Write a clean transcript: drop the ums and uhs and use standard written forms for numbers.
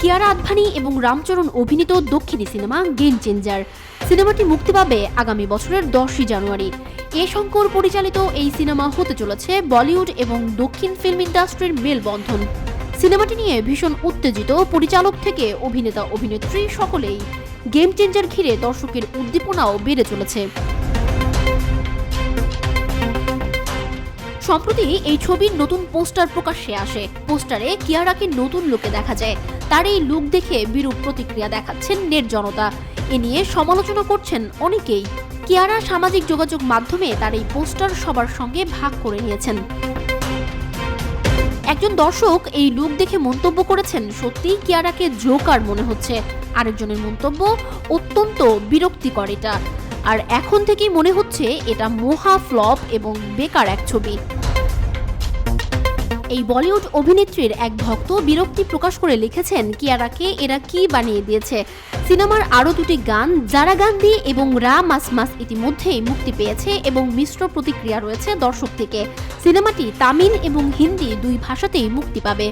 কিয়ারা আদভানি এবং রামচরণ অভিনীত দক্ষিণী সিনেমা গেম চেঞ্জার। সিনেমাটি মুক্তি পাবে আগামী বছরের 10ই জানুয়ারি। এ শঙ্কর পরিচালিত এই সিনেমা হতে চলেছে বলিউড এবং দক্ষিণ ফিল্ম ইন্ডাস্ট্রির মেলবন্ধন। সিনেমাটি নিয়ে ভীষণ উত্তেজিত পরিচালক থেকে অভিনেতা অভিনেত্রী সকলেই। গেম চেঞ্জার ঘিরে দর্শকের উদ্দীপনাও বেড়ে চলেছে। সম্প্রতি এই ছবির নতুন পোস্টার প্রকাশ্যে আসে। পোস্টারে কিয়ারাকে নতুন লুকে দেখা যায়। তার এই লুক দেখে বিরূপ প্রতিক্রিয়া দেখাচ্ছেন নেট জনতা। এ নিয়ে সমালোচনা করছেন অনেকেই। কিয়ারা সামাজিক যোগাযোগ মাধ্যমে তার এই পোস্টার সবার সঙ্গে ভাগ করে নিয়েছেন। একজন দর্শক এই লুক দেখে মন্তব্য করেছেন, সত্যিই কিয়ারাকে জোকার মনে হচ্ছে। আরেকজনের মন্তব্য, অত্যন্ত বিরক্তিকর এটা, আর এখন থেকেই মনে হচ্ছে এটা মহা ফ্লপ এবং বেকার এক ছবি। এই বলিউড অভিনেত্রীর এক ভক্ত বিরক্তি প্রকাশ করে লিখেছেন, কিয়ারাকে এরা কি বানিয়ে দিয়েছে। সিনেমার আরও দুটি গান জারা গান্ধী এবং রা মাস মাস ইতিমধ্যেই মুক্তি পেয়েছে এবং মিশ্র প্রতিক্রিয়া রয়েছে দর্শক থেকে। সিনেমাটি তামিল এবং হিন্দি দুই ভাষাতেই মুক্তি পাবে।